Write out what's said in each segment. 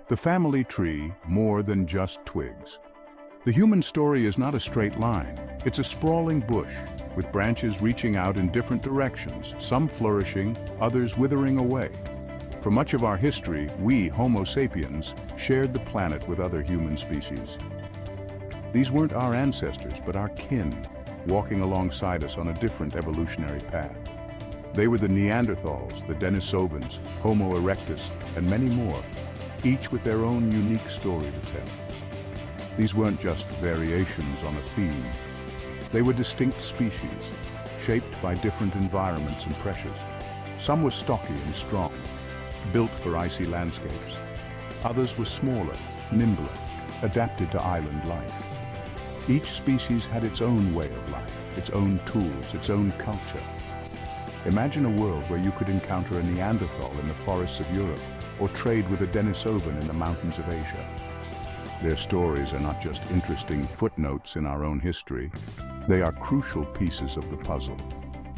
The family tree, more than just twigs. The human story is not a straight line. It's a sprawling bush, with branches reaching out in different directions, some flourishing, others withering away. For much of our history, we, Homo sapiens, shared the planet with other human species. These weren't our ancestors, but our kin, walking alongside us on a different evolutionary path. They were the Neanderthals, the Denisovans, Homo erectus, and many more, each with their own unique story to tell. These weren't just variations on a theme. They were distinct species, shaped by different environments and pressures. Some were stocky and strong, built for icy landscapes. Others were smaller, nimbler, adapted to island life. Each species had its own way of life, its own tools, its own culture. Imagine a world where you could encounter a Neanderthal in the forests of Europe, or trade with a Denisovan in the mountains of Asia. Their stories are not just interesting footnotes in our own history. They are crucial pieces of the puzzle,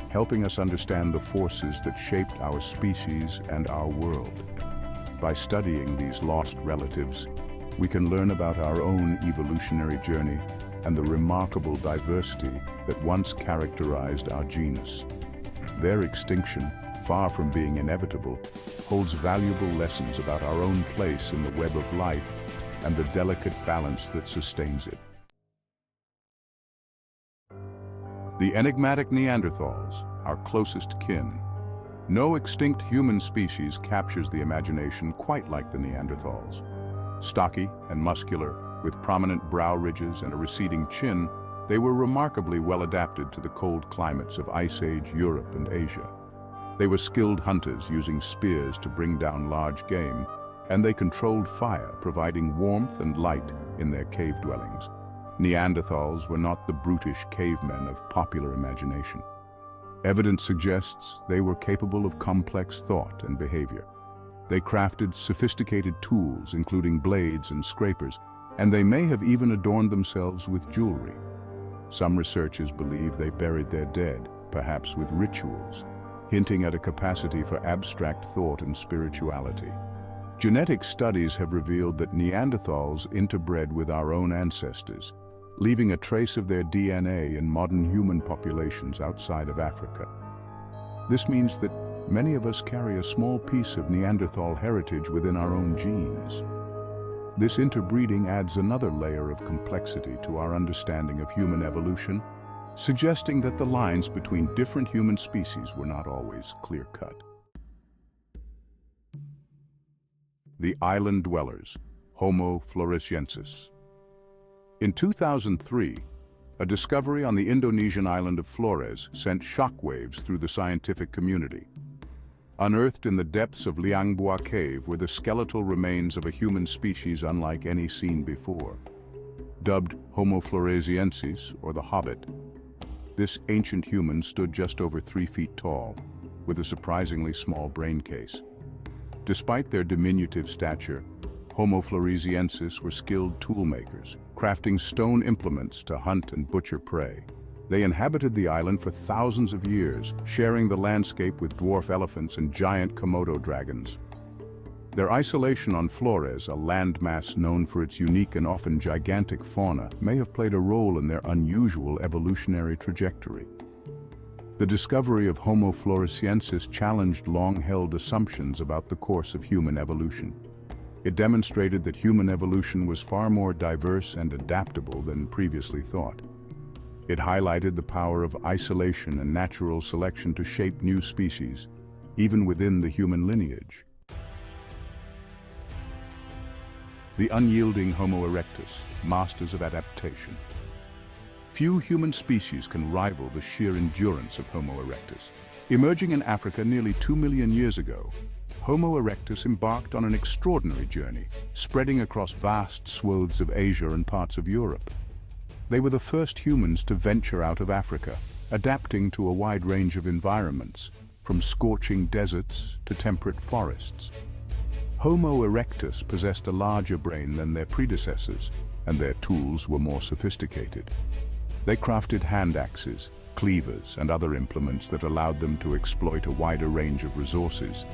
helping us understand the forces that shaped our species and our world. By studying these lost relatives, we can learn about our own evolutionary journey and the remarkable diversity that once characterized our genus. Their extinction, far from being inevitable, holds valuable lessons about our own place in the web of life and the delicate balance that sustains it. The enigmatic Neanderthals, our closest kin. No extinct human species captures the imagination quite like the Neanderthals. Stocky and muscular, with prominent brow ridges and a receding chin, they were remarkably well adapted to the cold climates of Ice Age Europe and Asia. They were skilled hunters using spears to bring down large game, and they controlled fire, providing warmth and light in their cave dwellings. Neanderthals were not the brutish cavemen of popular imagination. Evidence suggests they were capable of complex thought and behavior. They crafted sophisticated tools, including blades and scrapers, and they may have even adorned themselves with jewelry. Some researchers believe they buried their dead, perhaps with rituals, hinting at a capacity for abstract thought and spirituality. Genetic studies have revealed that Neanderthals interbred with our own ancestors, leaving a trace of their DNA in modern human populations outside of Africa. This means that many of us carry a small piece of Neanderthal heritage within our own genes. This interbreeding adds another layer of complexity to our understanding of human evolution, suggesting that the lines between different human species were not always clear-cut. The island dwellers, Homo floresiensis. In 2003, a discovery on the Indonesian island of Flores sent shockwaves through the scientific community. Unearthed in the depths of Liangbua Cave were the skeletal remains of a human species unlike any seen before. Dubbed Homo floresiensis, or the Hobbit, this ancient human stood just over 3 feet tall, with a surprisingly small brain case. Despite their diminutive stature, Homo floresiensis were skilled toolmakers, crafting stone implements to hunt and butcher prey. They inhabited the island for thousands of years, sharing the landscape with dwarf elephants and giant Komodo dragons. Their isolation on Flores, a landmass known for its unique and often gigantic fauna, may have played a role in their unusual evolutionary trajectory. The discovery of Homo floresiensis challenged long-held assumptions about the course of human evolution. It demonstrated that human evolution was far more diverse and adaptable than previously thought. It highlighted the power of isolation and natural selection to shape new species, even within the human lineage. The unyielding Homo erectus, masters of adaptation. Few human species can rival the sheer endurance of Homo erectus. Emerging in Africa nearly 2 million years ago, Homo erectus embarked on an extraordinary journey, spreading across vast swathes of Asia and parts of Europe. They were the first humans to venture out of Africa, adapting to a wide range of environments, from scorching deserts to temperate forests. Homo erectus possessed a larger brain than their predecessors, and their tools were more sophisticated. They crafted hand axes, cleavers, and other implements that allowed them to exploit a wider range of resources.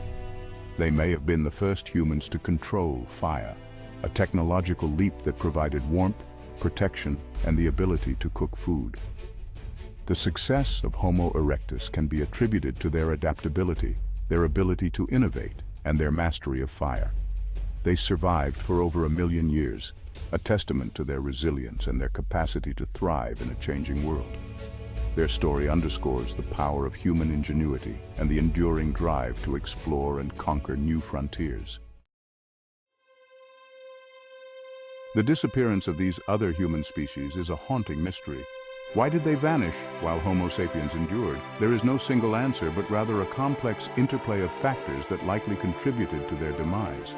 They may have been the first humans to control fire, a technological leap that provided warmth, protection, and the ability to cook food. The success of Homo erectus can be attributed to their adaptability, their ability to innovate, and their mastery of fire. They survived for over 1 million years, a testament to their resilience and their capacity to thrive in a changing world. Their story underscores the power of human ingenuity and the enduring drive to explore and conquer new frontiers. The disappearance of these other human species is a haunting mystery. Why did they vanish while Homo sapiens endured? There is no single answer, but rather a complex interplay of factors that likely contributed to their demise.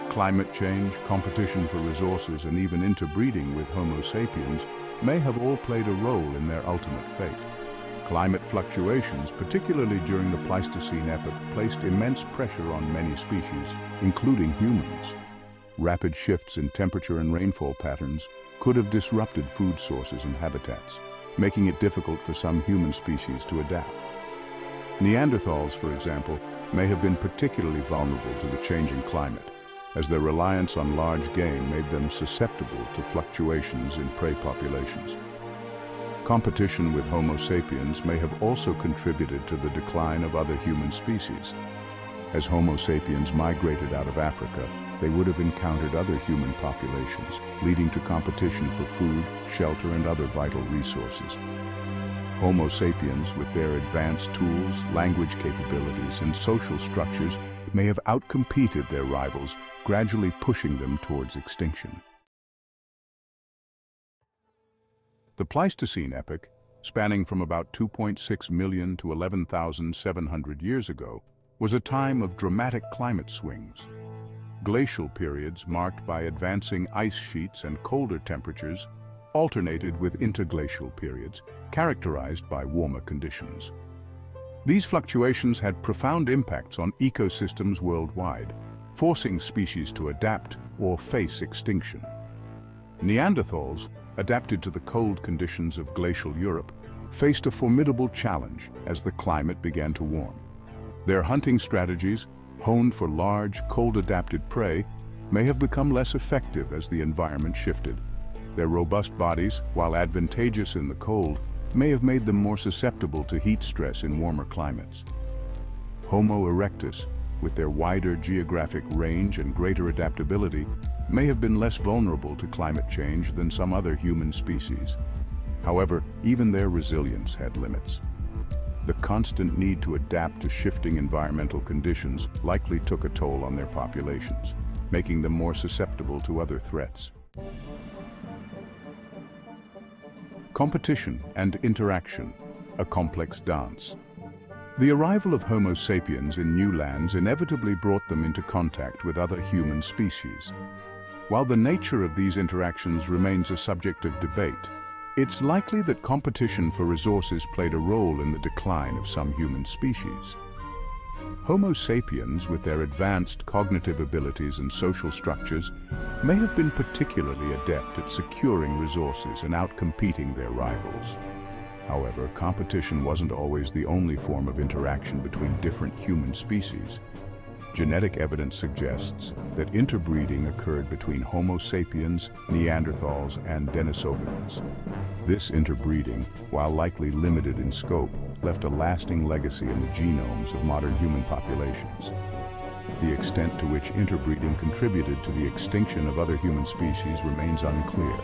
Climate change, competition for resources, and even interbreeding with Homo sapiens may have all played a role in their ultimate fate. Climate fluctuations, particularly during the Pleistocene epoch, placed immense pressure on many species, including humans. Rapid shifts in temperature and rainfall patterns could have disrupted food sources and habitats, making it difficult for some human species to adapt. Neanderthals, for example, may have been particularly vulnerable to the changing climate, as their reliance on large game made them susceptible to fluctuations in prey populations. Competition with Homo sapiens may have also contributed to the decline of other human species. As Homo sapiens migrated out of Africa, they would have encountered other human populations, leading to competition for food, shelter, and other vital resources. Homo sapiens, with their advanced tools, language capabilities, and social structures, may have outcompeted their rivals, gradually pushing them towards extinction. The Pleistocene epoch, spanning from about 2.6 million to 11,700 years ago, was a time of dramatic climate swings. Glacial periods marked by advancing ice sheets and colder temperatures alternated with interglacial periods characterized by warmer conditions. These fluctuations had profound impacts on ecosystems worldwide, forcing species to adapt or face extinction. Neanderthals, adapted to the cold conditions of glacial Europe, faced a formidable challenge as the climate began to warm. Their hunting strategies, honed for large, cold-adapted prey, may have become less effective as the environment shifted. Their robust bodies, while advantageous in the cold, may have made them more susceptible to heat stress in warmer climates. Homo erectus, with their wider geographic range and greater adaptability, may have been less vulnerable to climate change than some other human species. However, even their resilience had limits. The constant need to adapt to shifting environmental conditions likely took a toll on their populations, making them more susceptible to other threats. Competition and interaction, a complex dance. The arrival of Homo sapiens in new lands inevitably brought them into contact with other human species. While the nature of these interactions remains a subject of debate, it's likely that competition for resources played a role in the decline of some human species. Homo sapiens, with their advanced cognitive abilities and social structures, may have been particularly adept at securing resources and outcompeting their rivals. However, competition wasn't always the only form of interaction between different human species. Genetic evidence suggests that interbreeding occurred between Homo sapiens, Neanderthals, and Denisovans. This interbreeding, while likely limited in scope, left a lasting legacy in the genomes of modern human populations. The extent to which interbreeding contributed to the extinction of other human species remains unclear.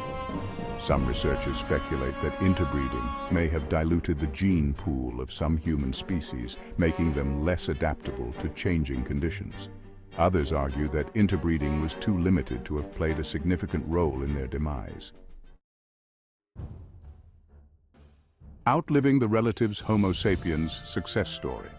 Some researchers speculate that interbreeding may have diluted the gene pool of some human species, making them less adaptable to changing conditions. Others argue that interbreeding was too limited to have played a significant role in their demise. Outliving the relatives Homo sapiens success story.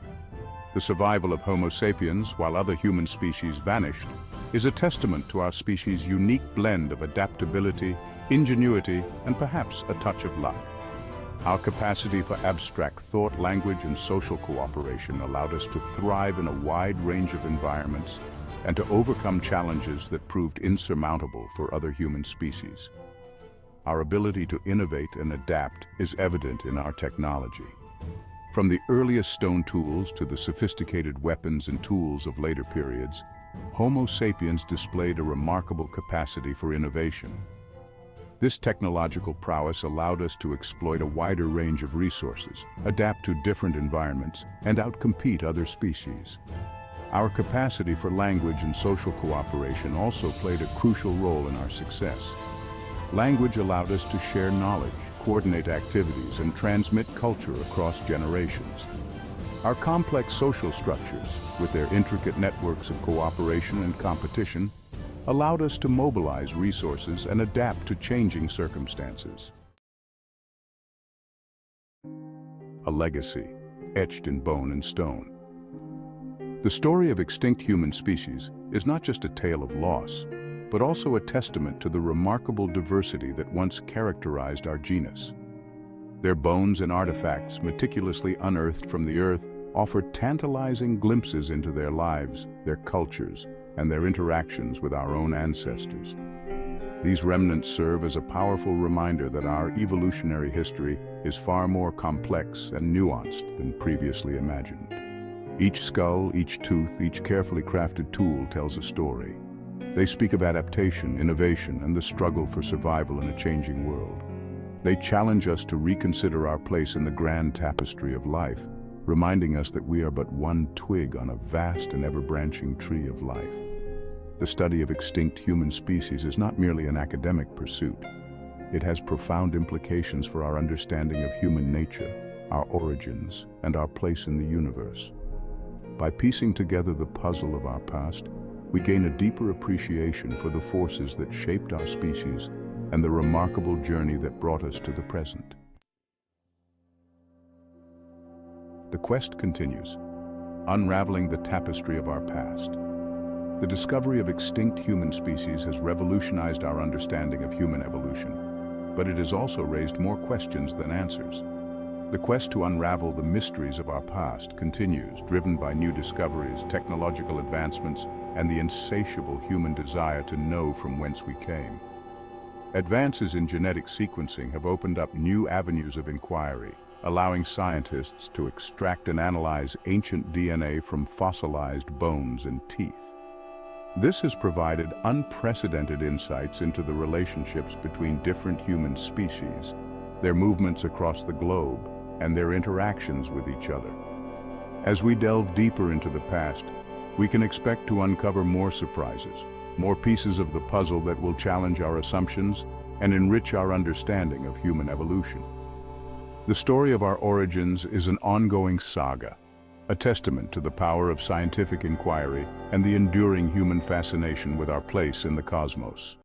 The survival of Homo sapiens, while other human species vanished, is a testament to our species' unique blend of adaptability, ingenuity, and perhaps a touch of luck. Our capacity for abstract thought, language, and social cooperation allowed us to thrive in a wide range of environments and to overcome challenges that proved insurmountable for other human species. Our ability to innovate and adapt is evident in our technology. From the earliest stone tools to the sophisticated weapons and tools of later periods, Homo sapiens displayed a remarkable capacity for innovation. This technological prowess allowed us to exploit a wider range of resources, adapt to different environments, and outcompete other species. Our capacity for language and social cooperation also played a crucial role in our success. Language allowed us to share knowledge, coordinate activities, and transmit culture across generations. Our complex social structures, with their intricate networks of cooperation and competition, allowed us to mobilize resources and adapt to changing circumstances. A legacy, etched in bone and stone. The story of extinct human species is not just a tale of loss, but also a testament to the remarkable diversity that once characterized our genus. Their bones and artifacts, meticulously unearthed from the earth, offer tantalizing glimpses into their lives, their cultures, and their interactions with our own ancestors. These remnants serve as a powerful reminder that our evolutionary history is far more complex and nuanced than previously imagined. Each skull, each tooth, each carefully crafted tool tells a story. They speak of adaptation, innovation, and the struggle for survival in a changing world. They challenge us to reconsider our place in the grand tapestry of life, reminding us that we are but one twig on a vast and ever-branching tree of life. The study of extinct human species is not merely an academic pursuit. It has profound implications for our understanding of human nature, our origins, and our place in the universe. By piecing together the puzzle of our past, we gain a deeper appreciation for the forces that shaped our species and the remarkable journey that brought us to the present. The quest continues, unraveling the tapestry of our past. The discovery of extinct human species has revolutionized our understanding of human evolution, but it has also raised more questions than answers. The quest to unravel the mysteries of our past continues, driven by new discoveries, technological advancements, and the insatiable human desire to know from whence we came. Advances in genetic sequencing have opened up new avenues of inquiry, allowing scientists to extract and analyze ancient DNA from fossilized bones and teeth. This has provided unprecedented insights into the relationships between different human species, their movements across the globe, and their interactions with each other. As we delve deeper into the past, we can expect to uncover more surprises, more pieces of the puzzle that will challenge our assumptions and enrich our understanding of human evolution. The story of our origins is an ongoing saga, a testament to the power of scientific inquiry and the enduring human fascination with our place in the cosmos.